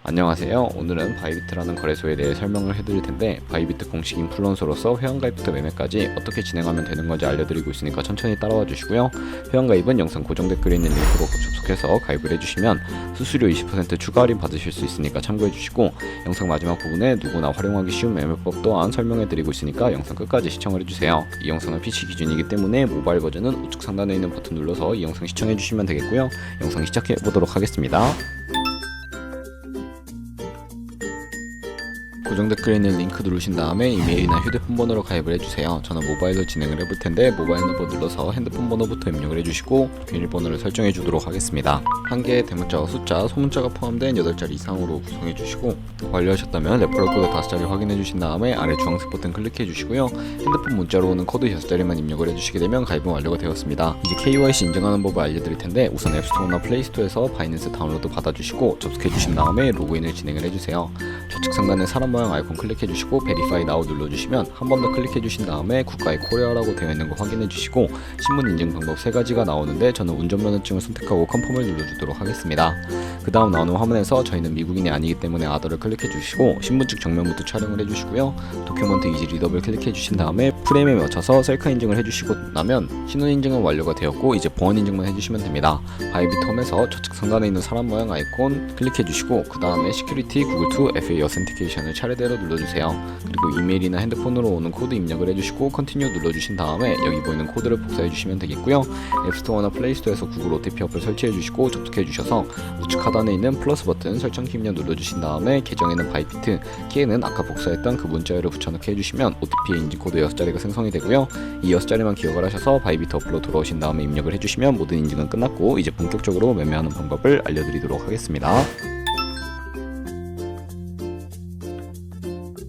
안녕하세요. 오늘은 바이비트라는 거래소에 대해 설명을 해드릴 텐데, 바이비트 공식 인플루언서로서 회원가입부터 매매까지 어떻게 진행하면 되는 건지 알려드리고 있으니까 천천히 따라와 주시고요. 회원가입은 영상 고정 댓글에 있는 링크로 접속해서 가입을 해주시면 수수료 20% 추가 할인 받으실 수 있으니까 참고해 주시고, 영상 마지막 부분에 누구나 활용하기 쉬운 매매법 또한 설명해드리고 있으니까 영상 끝까지 시청을 해주세요. 이 영상은 PC 기준이기 때문에 모바일 버전은 우측 상단에 있는 버튼 눌러서 이 영상 시청해 주시면 되겠고요. 영상 시작해 보도록 하겠습니다. 고정 댓글에 있는 링크 누르신 다음에 이메일이나 휴대폰 번호로 가입을 해주세요. 저는 모바일로 진행을 해볼 텐데, 모바일 넘버 눌러서 핸드폰 번호부터 입력을 해주시고 비밀번호를 설정해 주도록 하겠습니다. 한 개의 대문자와 숫자, 소문자가 포함된 8자리 이상으로 구성해 주시고, 완료하셨다면 레퍼럴 코드 5자리 확인해 주신 다음에 아래 주황색 버튼 클릭해 주시고요. 핸드폰 문자로 오는 코드 6자리만 입력을 해주시게 되면 가입은 완료가 되었습니다. 이제 KYC 인증하는 법을 알려드릴 텐데, 우선 앱스토어나 플레이스토어에서 바이낸스 다운로드 받아주시고 접속해 주신 다음에 로그인을 진행을 해주세요. 좌측 상단에 사람 모양 아이콘 클릭해 주시고 베리파이 나우 눌러주시면 한 번 더 클릭해 주신 다음에 국가의 코리아라고 되어 있는 거 확인해 주시고, 신분 인증 방법 3가지가 나오는데 저는 운전면허증을 선택하고 컨펌을 눌러주도록 하겠습니다. 그 다음 나오는 화면에서 저희는 미국인이 아니기 때문에 아더를 클릭해 주시고, 신분증 정면부터 촬영을 해주시고요. 도큐먼트 이지 리더블 클릭해 주신 다음에 프레임에 맞춰서 셀카 인증을 해주시고 나면 신원 인증은 완료가 되었고, 이제 보안 인증만 해주시면 됩니다. 바이비트 홈에서 좌측 상단에 있는 사람 모양 아이콘 클릭해 주시고, 그 다음에 시큐리티 구글2 FA 어센티케이션을 차례대로 눌러주세요. 그리고 이메일이나 핸드폰으로 오는 코드 입력을 해주시고 컨티뉴 눌러주신 다음에 여기 보이는 코드를 복사해 주시면 되겠고요. 앱스토어나 플레이스토어에서 구글 OTP 어플 설치해 주시고 접속해 주셔서 우측 하단에 있는 플러스 버튼 설정키 입력 눌러주신 다음에 계정에는 바이비트, 키에는 아까 복사했던 그 문자열을 붙여넣기 해주시면 OTP의 인증 코드 6자리가 생성이 되고요. 이 6자리만 기억을 하셔서 바이비트 어플로 돌아오신 다음에 입력을 해주시면 모든 인증은 끝났고, 이제 본격적으로 매매하는 방법을 알려드리도록 하겠습니다.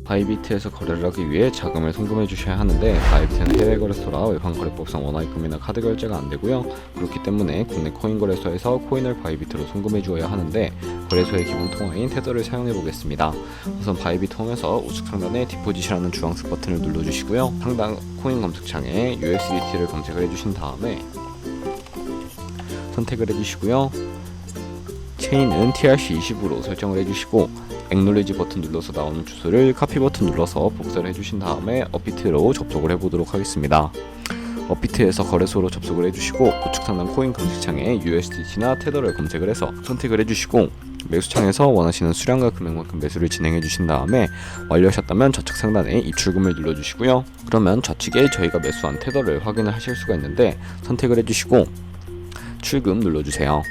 바이비트에서 거래를 하기 위해 자금을 송금해 주셔야 하는데, 바이비트는 해외 거래소라 외환 거래법상 원화입금이나 카드 결제가 안 되고요. 그렇기 때문에 국내 코인 거래소에서 코인을 바이비트로 송금해 주어야 하는데, 거래소의 기본 통화인 테더를 사용해 보겠습니다. 우선 바이비트 홈에서 우측 상단에 디포짓이라는 주황색 버튼을 눌러 주시고요. 상단 코인 검색창에 USDT를 검색을 해 주신 다음에 선택을 해 주시고요. 체인은 TRC20으로 설정을 해 주시고, 액놀리지 버튼 눌러서 나오는 주소를 카피 버튼 눌러서 복사를 해주신 다음에 업비트로 접속을 해보도록 하겠습니다. 업비트에서 거래소로 접속을 해주시고, 우측 상단 코인 검색창에 USDT나 테더를 검색을 해서 선택을 해주시고, 매수창에서 원하시는 수량과 금액만큼 매수를 진행해 주신 다음에 완료하셨다면 좌측 상단에 입출금을 눌러주시고요. 그러면 좌측에 저희가 매수한 테더를 확인을 하실 수가 있는데, 선택을 해주시고 출금 눌러주세요.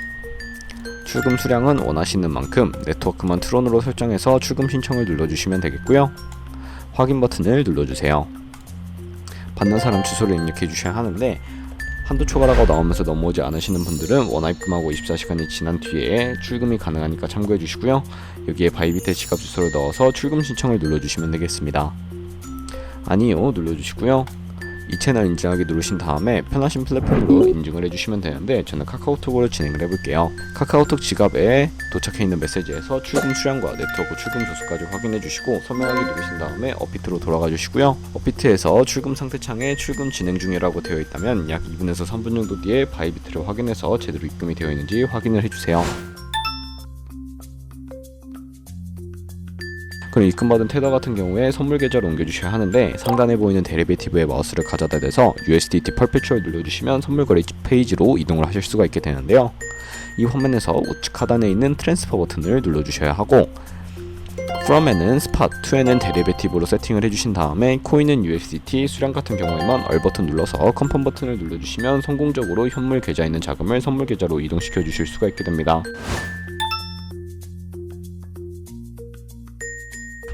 출금 수량은 원하시는 만큼 네트워크만 트론으로 설정해서 출금 신청을 눌러주시면 되겠고요. 확인 버튼을 눌러주세요. 받는 사람 주소를 입력해 주셔야 하는데, 한도 초과라고 나오면서 넘어오지 않으시는 분들은 원화입금하고 24시간이 지난 뒤에 출금이 가능하니까 참고해 주시고요. 여기에 바이비트 지갑 주소를 넣어서 출금 신청을 눌러주시면 되겠습니다. 아니요 눌러주시고요. 이 채널 인증하기 누르신 다음에 편하신 플랫폼으로 인증을 해주시면 되는데, 저는 카카오톡으로 진행을 해볼게요. 카카오톡 지갑에 도착해 있는 메시지에서 출금 수량과 네트워크 출금 주소까지 확인해 주시고 서명하기 누르신 다음에 업비트로 돌아가 주시고요. 업비트에서 출금 상태 창에 출금 진행 중이라고 되어 있다면 약 2분에서 3분 정도 뒤에 바이비트를 확인해서 제대로 입금이 되어 있는지 확인을 해주세요. 그럼 입금받은 테더 같은 경우에 선물 계좌로 옮겨주셔야 하는데, 상단에 보이는 데리베이티브의 마우스를 가져다 대서 USDT 퍼페추얼 눌러주시면 선물 거래 페이지로 이동을 하실 수가 있게 되는데요. 이 화면에서 우측 하단에 있는 트랜스퍼 버튼을 눌러주셔야 하고, from에는 스팟, to에는 데리베이티브로 세팅을 해주신 다음에 코인은 USDT, 수량 같은 경우에만 얼 버튼 눌러서 컨펌 버튼을 눌러주시면 성공적으로 현물 계좌에 있는 자금을 선물 계좌로 이동시켜 주실 수가 있게 됩니다.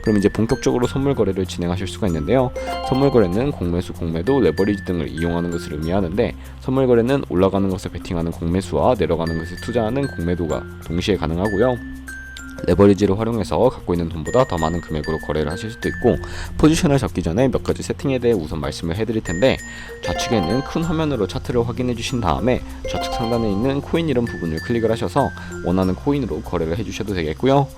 그럼 이제 본격적으로 선물 거래를 진행하실 수가 있는데요. 선물 거래는 공매수, 공매도, 레버리지 등을 이용하는 것을 의미하는데, 선물 거래는 올라가는 것에 베팅하는 공매수와 내려가는 것에 투자하는 공매도가 동시에 가능하고요. 레버리지를 활용해서 갖고 있는 돈보다 더 많은 금액으로 거래를 하실 수도 있고, 포지션을 잡기 전에 몇 가지 세팅에 대해 우선 말씀을 해드릴 텐데, 좌측에는 큰 화면으로 차트를 확인해 주신 다음에 좌측 상단에 있는 코인 이름 부분을 클릭을 하셔서 원하는 코인으로 거래를 해주셔도 되겠고요.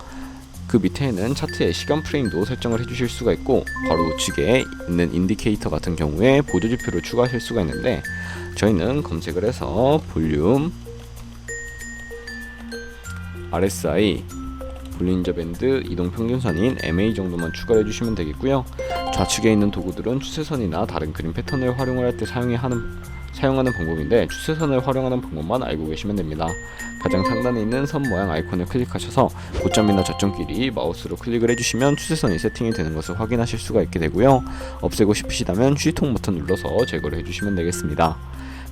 그 밑에는 차트의 시간 프레임도 설정을 해주실 수가 있고, 바로 우측에 있는 인디케이터 같은 경우에 보조지표를 추가하실 수가 있는데, 저희는 검색을 해서 볼륨, RSI, 볼린저 밴드, 이동 평균선인 MA 정도만 추가해 주시면 되겠고요. 좌측에 있는 도구들은 추세선이나 다른 그림 패턴을 활용을 할 때 사용하는 방법인데, 추세선을 활용하는 방법만 알고 계시면 됩니다. 가장 상단에 있는 선 모양 아이콘을 클릭하셔서 고점이나 저점끼리 마우스로 클릭을 해주시면 추세선이 세팅이 되는 것을 확인하실 수가 있게 되고요. 없애고 싶으시다면 휴지통 버튼 눌러서 제거를 해주시면 되겠습니다.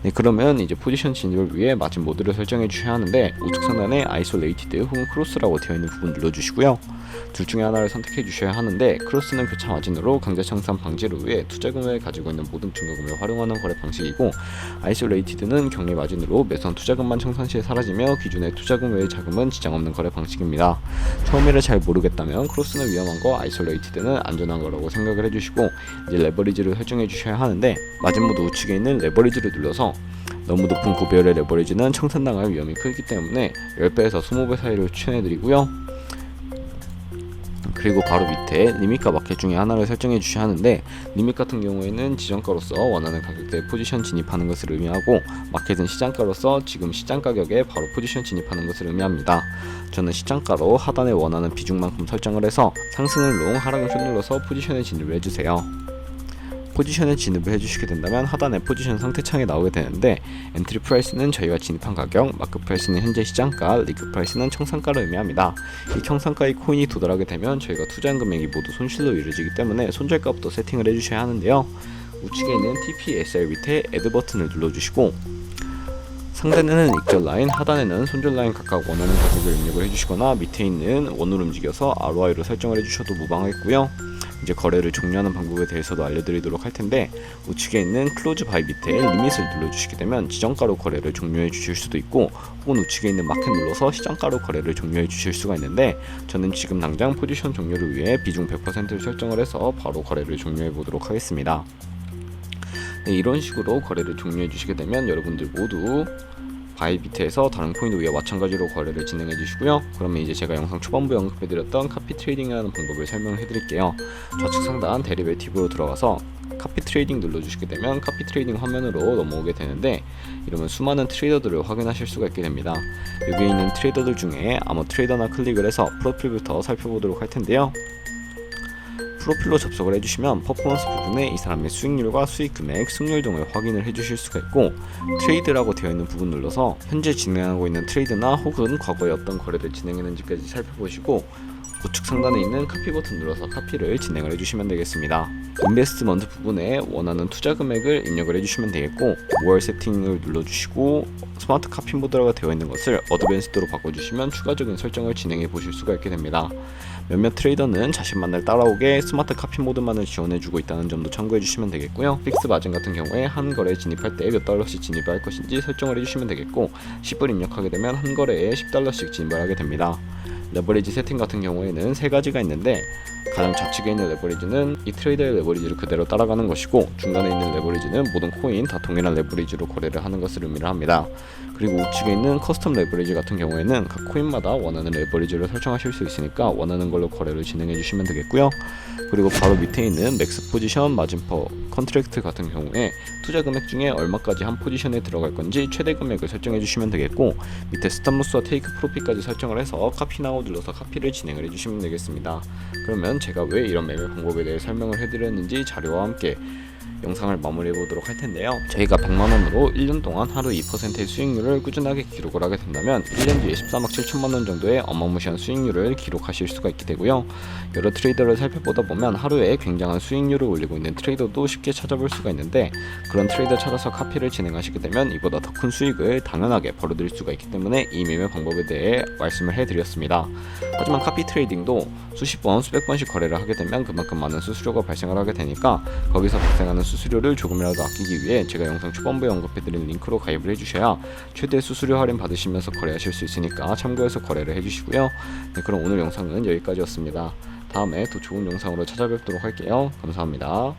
네, 그러면 이제 포지션 진입을 위해 마진 모드를 설정해 주셔야 하는데, 우측 상단에 아이솔레이티드 혹은 크로스라고 되어 있는 부분 눌러주시고요. 둘 중에 하나를 선택해 주셔야 하는데, 크로스는 교차 마진으로 강제 청산 방지를 위해 투자금을 가지고 있는 모든 증거금을 활용하는 거래 방식이고, 아이솔레이티드는 격리 마진으로 매수한 투자금만 청산 시에 사라지며 기존의 투자금 외의 자금은 지장 없는 거래 방식입니다. 처음에를 잘 모르겠다면 크로스는 위험한 거, 아이솔레이티드는 안전한 거라고 생각을 해주시고, 이제 레버리지를 설정해 주셔야 하는데, 마진 모드 우측에 있는 레버리지를 눌러서 너무 높은 구별의 레버리지는 청산당할 위험이 크기 때문에 10배에서 20배 사이를 추천해드리고요. 그리고 바로 밑에 리밋과 마켓 중에 하나를 설정해 주셔야 하는데, 리밋 같은 경우에는 지정가로서 원하는 가격대에 포지션 진입하는 것을 의미하고, 마켓은 시장가로서 지금 시장 가격에 바로 포지션 진입하는 것을 의미합니다. 저는 시장가로 하단에 원하는 비중만큼 설정을 해서 상승을 롱, 하락을 숏 눌러서 포지션에 진입을 해주세요. 포지션에 진입을 해주시게 된다면 하단에 포지션 상태창이 나오게 되는데, 엔트리 프라이스는 저희가 진입한 가격, 마크 프라이스는 현재 시장가, 리그 프라이스는 청산가를 의미합니다. 이 청산가의 코인이 도달하게 되면 저희가 투자한 금액이 모두 손실로 이루어지기 때문에 손절가부터 세팅을 해주셔야 하는데요. 우측에 있는 TP/SR 밑에 애드 버튼을 눌러주시고, 상단에는 익절 라인, 하단에는 손절 라인 각각 원하는 가격을 입력을 해주시거나, 밑에 있는 원으로 움직여서 ROI로 설정을 해주셔도 무방하겠고요. 이제 거래를 종료하는 방법에 대해서도 알려드리도록 할 텐데, 우측에 있는 클로즈 바이 밑에 리밋을 눌러주시게 되면 지정가로 거래를 종료해 주실 수도 있고, 혹은 우측에 있는 마켓 눌러서 시장가로 거래를 종료해 주실 수가 있는데, 저는 지금 당장 포지션 종료를 위해 비중 100%를 설정을 해서 바로 거래를 종료해 보도록 하겠습니다. 네, 이런 식으로 거래를 종료해 주시게 되면 여러분들 모두 바이비트에서 다른 코인 위에 마찬가지로 거래를 진행해 주시고요. 그러면 이제 제가 영상 초반부에 언급해드렸던 카피 트레이딩이라는 방법을 설명을 해드릴게요. 좌측 상단 데리베이티브로 들어가서 카피 트레이딩 눌러주시게 되면 카피 트레이딩 화면으로 넘어오게 되는데, 이러면 수많은 트레이더들을 확인하실 수가 있게 됩니다. 여기에 있는 트레이더들 중에 아무 트레이더나 클릭을 해서 프로필부터 살펴보도록 할 텐데요. 프로필로 접속을 해주시면 퍼포먼스 부분에 이 사람의 수익률과 수익금액, 승률 등을 확인을 해주실 수가 있고, 트레이드라고 되어 있는 부분 눌러서 현재 진행하고 있는 트레이드나 혹은 과거에 어떤 거래를 진행했는지까지 살펴보시고, 우측 상단에 있는 카피 버튼 눌러서 카피를 진행을 해주시면 되겠습니다. 인베스트먼트 부분에 원하는 투자 금액을 입력을 해주시면 되겠고, 5월 세팅을 눌러주시고 스마트 카피 모드라고 되어 있는 것을 어드밴스드로 바꿔주시면 추가적인 설정을 진행해 보실 수가 있게 됩니다. 몇몇 트레이더는 자신만을 따라오게 스마트 카피 모드만을 지원해주고 있다는 점도 참고해 주시면 되겠고요. 픽스 마진 같은 경우에 한 거래에 진입할 때 몇 달러씩 진입을 할 것인지 설정을 해주시면 되겠고, 10을 입력하게 되면 한 거래에 10달러씩 진입을 하게 됩니다. 레버리지 세팅 같은 경우에는 세 가지가 있는데, 가장 좌측에 있는 레버리지는 이 트레이더의 레버리지를 그대로 따라가는 것이고, 중간에 있는 레버리지는 모든 코인 다 동일한 레버리지로 거래를 하는 것을 의미를 합니다. 그리고 우측에 있는 커스텀 레버리지 같은 경우에는 각 코인마다 원하는 레버리지를 설정하실 수 있으니까 원하는 걸로 거래를 진행해 주시면 되겠고요. 그리고 바로 밑에 있는 맥스 포지션, 마진 퍼 컨트랙트 같은 경우에 투자 금액 중에 얼마까지 한 포지션에 들어갈 건지 최대 금액을 설정해 주시면 되겠고, 밑에 스탑로스와 테이크 프로핏까지 설정을 해서 카피 나우 눌러서 카피를 진행을 해주시면 되겠습니다. 그러면 제가 왜 이런 매매 방법에 대해 설명을 해드렸는지 자료와 함께 영상을 마무리해 보도록 할 텐데요. 저희가 100만원으로 1년 동안 하루 2%의 수익률을 꾸준하게 기록을 하게 된다면 1년 뒤에 14억 7천만원 정도의 어마무시한 수익률을 기록하실 수가 있게 되고요. 여러 트레이더를 살펴보다 보면 하루에 굉장한 수익률을 올리고 있는 트레이더도 쉽게 찾아볼 수가 있는데, 그런 트레이더 찾아서 카피를 진행하시게 되면 이보다 더 큰 수익을 당연하게 벌어들일 수가 있기 때문에 이 매매 방법에 대해 말씀을 해드렸습니다. 하지만 카피 트레이딩도 수십 번, 수백 번씩 거래를 하게 되면 그만큼 많은 수수료가 발생을 하게 되니까, 거기서 발생하는 수수료를 조금이라도 아끼기 위해 제가 영상 초반부에 언급해드린 링크로 가입을 해주셔야 최대 수수료 할인 받으시면서 거래하실 수 있으니까 참고해서 거래를 해주시고요. 네, 그럼 오늘 영상은 여기까지였습니다. 다음에 더 좋은 영상으로 찾아뵙도록 할게요. 감사합니다.